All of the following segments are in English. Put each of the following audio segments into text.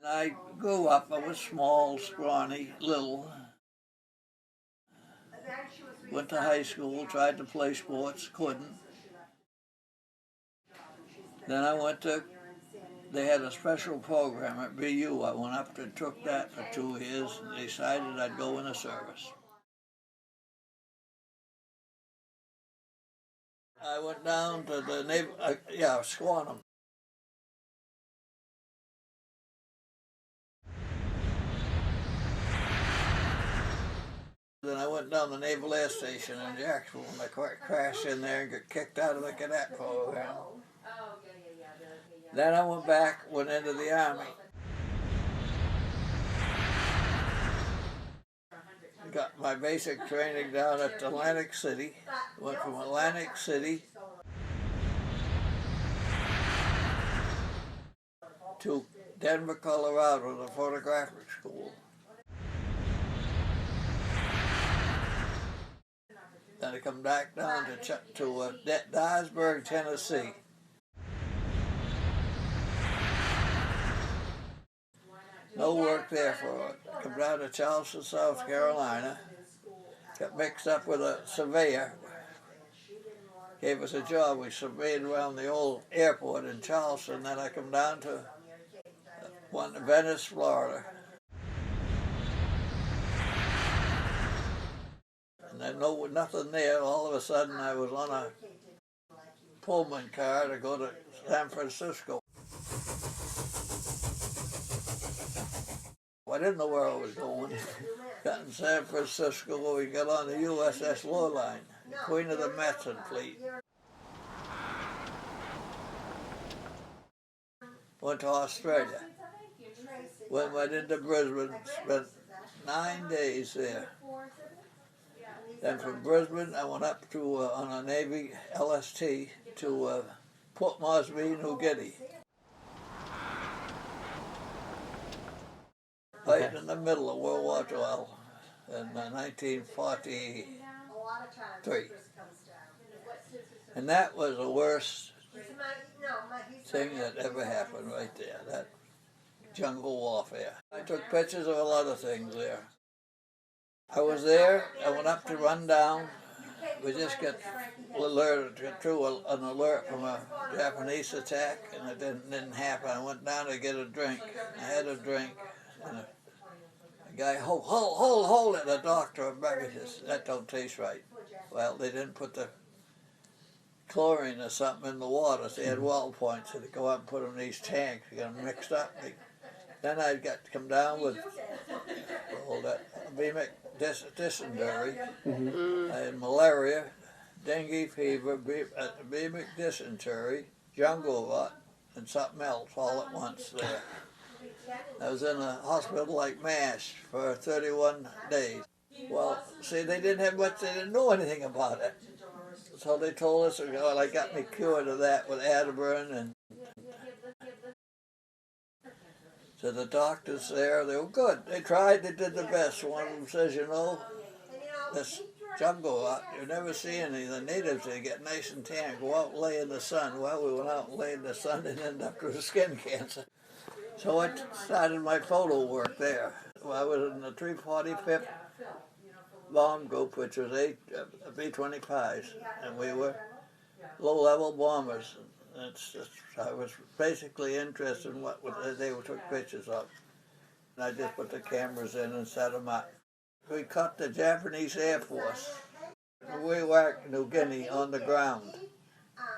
I grew up, I was small, scrawny, little. Went to high school, tried to play sports, couldn't. Then I went to, they had a special program at WWII. I went up and took that for 2 years and decided I'd go in the service. I went down to the Squantum. Then I went down the Naval Air Station in Jacksonville and I crashed in there and got kicked out of the cadet program. Then I went into the Army. Got my basic training down at Atlantic City. Went from Atlantic City to Denver, Colorado, the photographic school. Then I come back down to Dyersburg, Tennessee. No work there for it. Come down to Charleston, South Carolina. Got mixed up with a surveyor. Gave us a job. We surveyed around the old airport in Charleston. Then I come down to Venice, Florida. And then nothing there. All of a sudden I was on a Pullman car to go to San Francisco. I didn't know where I was going. Got in San Francisco, we got on the USS Lowline, Queen of the Metzon fleet. Went to Australia. Went into Brisbane, spent 9 days there. Then from Brisbane, I went up to on a Navy LST to Port Moresby, New Guinea. Right in the middle of World War II in 1943. And that was the worst thing that ever happened right there, that jungle warfare. I took pictures of a lot of things there. I was there, I went up to run down. We just got an alert from a Japanese attack, and it didn't happen. I went down to get a drink. I had a drink. And the guy, hold it, the doctor, says, that don't taste right. Well, they didn't put the chlorine or something in the water, so they had well points, so they go out and put them in these tanks, you get them mixed up. Then I got to come down with bulimic dysentery. I had malaria, dengue fever, bulimic dysentery, jungle rot, and something else all at once there. I was in a hospital like MASH for 31 days. Well, see, they didn't know anything about it. So they told us, well, they got me cured of that with Atiburn. And so the doctors there, they were good. They tried, they did the best. One of them says, this jungle rot, you never see any of the natives, they get nice and tan, go out and lay in the sun. Well, we went out and lay in the sun and ended up with skin cancer. So I started my photo work there. Well, I was in the 345th bomb group, which was 8 B-25s, and we were low-level bombers. I was basically interested in what they took pictures of. And I just put the cameras in and set them up. We caught the Japanese Air Force. We were in New Guinea on the ground.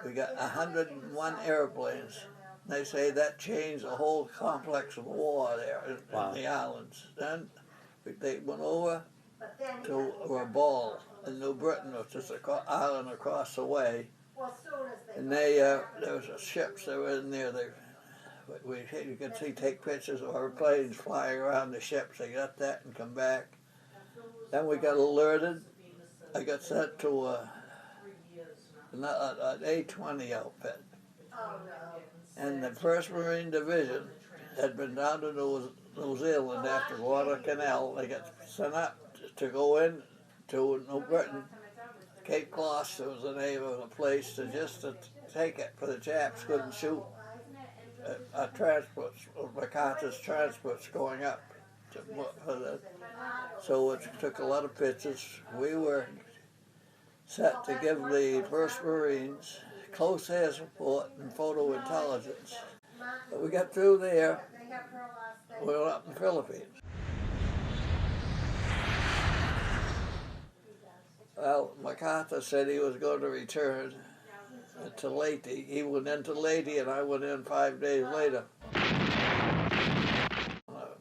We got 101 airplanes. They say that changed the whole complex of war there in the islands. Then they went over to Rabaul in New Britain, which is an island across the way. And there was ships that were in there. You could take pictures of our planes flying around the ships. They got that and come back. Then we got alerted. I got sent to an A-20 outfit. And the 1st Marine Division had been down to New Zealand after Guadalcanal. They got sent up to go in to New Britain. Cape Gloucester was the name of the place, to take it, for the Japs couldn't shoot. transports, MacArthur's transports going up. So it took a lot of pictures. We were set to give the 1st Marines close air support and photo intelligence. But we got through there, we were up in the Philippines. Well, MacArthur said he was going to return to Leyte. He went into Leyte and I went in 5 days later.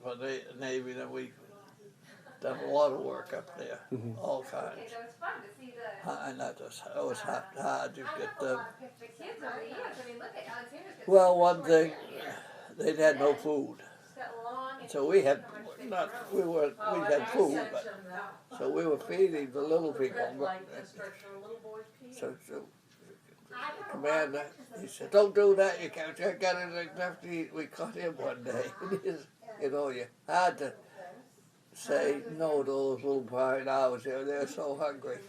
For the Navy, then we done a lot of work up there, all kinds. And that was hard to get them. Well, one thing, they'd had no food. So we had food, but so we were feeding the little people. So commander, he said, "Don't do that. You can't. You got enough to eat." We caught him one day. You know, you had to say no to those little bright hours there. They're so hungry.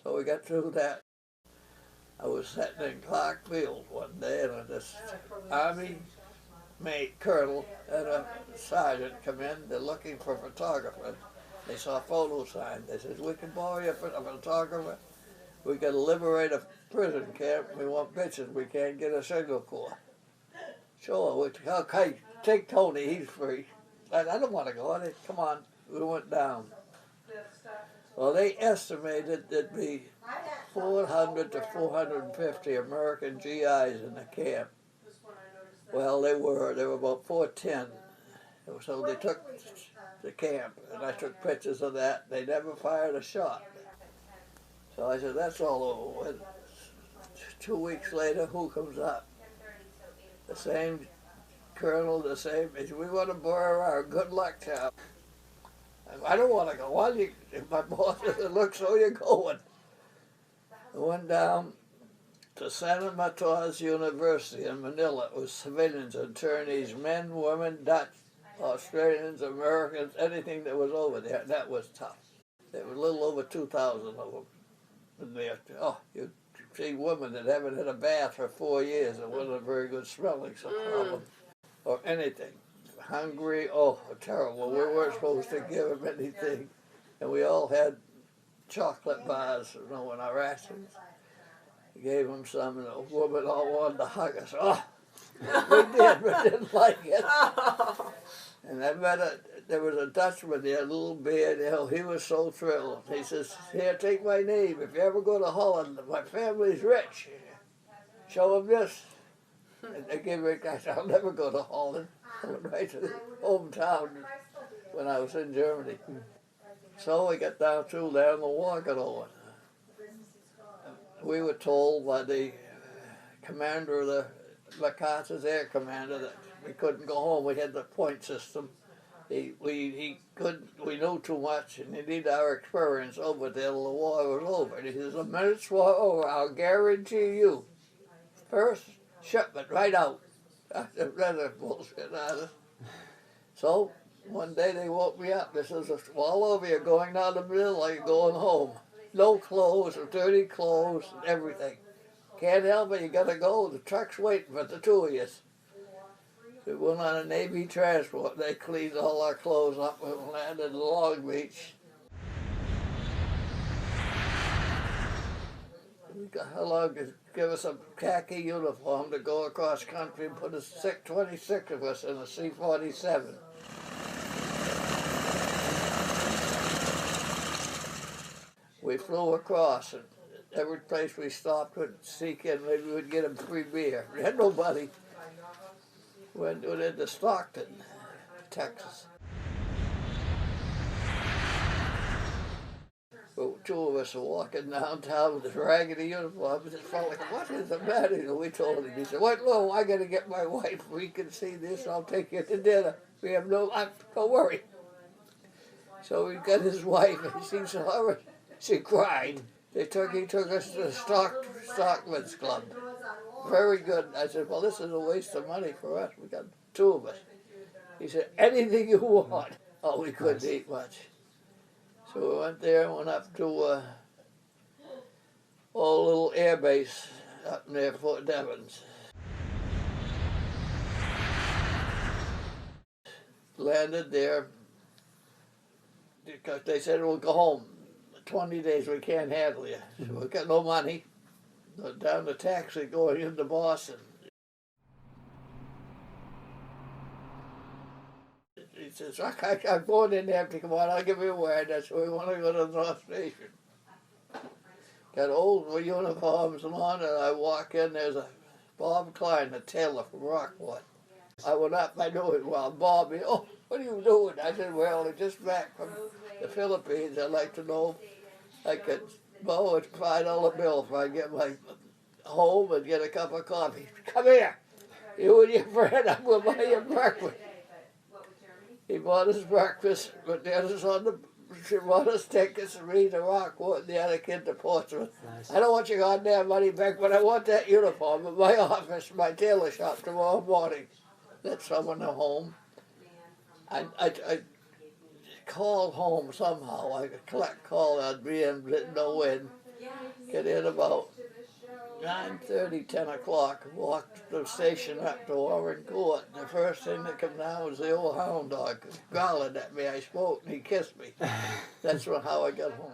So we got through that. I was sitting in Clark Field one day, and this Army mate, colonel, and a sergeant come in. They're looking for photographers. They saw a photo sign. They said, "We can borrow you a photographer. We got to liberate a prison camp. We want pictures. We can't get a signal corps." Sure, okay, take Tony. He's free. I don't want to go. Come on. We went down. Well, they estimated there'd be 400 to 450 American GIs in the camp. Well, they were about 410. So they took the camp, and I took pictures of that. They never fired a shot. So I said, that's all over with. 2 weeks later, who comes up? The same colonel, the same. He said, "We want to borrow our good luck charm." I don't want to go. Well, if my boss said, "Look, so you're going." I went down to San Matos University in Manila. It was civilians, attorneys, men, women, Dutch, Australians, Americans, anything that was over there. That was tough. There were a little over 2,000 of them in there. Oh, you see women that haven't had a bath for 4 years. It wasn't a very good smelling problem. Or anything. Hungry, oh, terrible. We weren't supposed to give them anything. And we all had chocolate bars, in our rations. We gave them some, and the woman all wanted to hug us. Oh, we did, but didn't like it. And I met there was a Dutchman there, a little beard. He was so thrilled. He says, "Here, take my name. If you ever go to Holland, my family's rich. Show him this." And they gave me, I said, "I'll never go to Holland." I went right to the hometown when I was in Germany. So we got down through there and the war got over. We were told by the commander of the MacArthur's air commander that we couldn't go home. We had the point system. We knew too much, and he needed our experience over there till the war was over. And he says, "The minute's war over, I'll guarantee you. First shipment right out." I said, "That's bullshit." So one day they woke me up. They says, "All over you, going down the middle like you're going home. No clothes, dirty clothes, and everything. Can't help it, you gotta go. The truck's waiting for the two of you." We went on a Navy transport. They cleaned all our clothes up and landed in Long Beach. How long to give us a khaki uniform to go across country and put 26 of us in a C-47. We flew across, and every place we stopped would seek in, maybe we'd get them free beer. We had nobody. Went into Stockton, Texas. Well, two of us were walking downtown with this raggedy uniform. It just felt like, "What is the matter?" And we told him. He said, "What? No, I got to get my wife. We can see this. I'll take you to dinner. We have no. Don't worry." So we got his wife, and she saw her. She cried. He took us to the Stockman's Club. Very good. I said, "Well, this is a waste of money for us. We got two of us." He said, "Anything you want." Oh, we couldn't eat much. So we went there and went up to a little air base up near Fort Devens. landed there because they said, we'll go home. 20 days, we can't handle you. So we got no money. Down the taxi going into Boston. He says, I'm going in there. Come on, I'll give you a word. That's where we want to go to the North Station. Got old uniforms on, and I walk in. There's a Bob Klein, a tailor from Rockport. I went up. I knew it well. Bob, oh, what are you doing? I said, well, I'm just back from the Philippines. I'd like to know if I could borrow a $5 bill if I get my home and get a cup of coffee. Come here. You and your friend, I'm going to buy you breakfast. He bought us breakfast, but the others on the, she bought us tickets to read to Rockport and the other kid to Portsmouth. Nice. I don't want your goddamn money back, but I want that uniform in my office, my tailor shop tomorrow morning. Let someone at home. I called home somehow. I could collect call. I'd be in, didn't know when. Get in about 9:30, 10 o'clock, walked the station up to Warren Court. The first thing that came down was the old hound dog growling at me. I spoke and he kissed me. That's how I got home.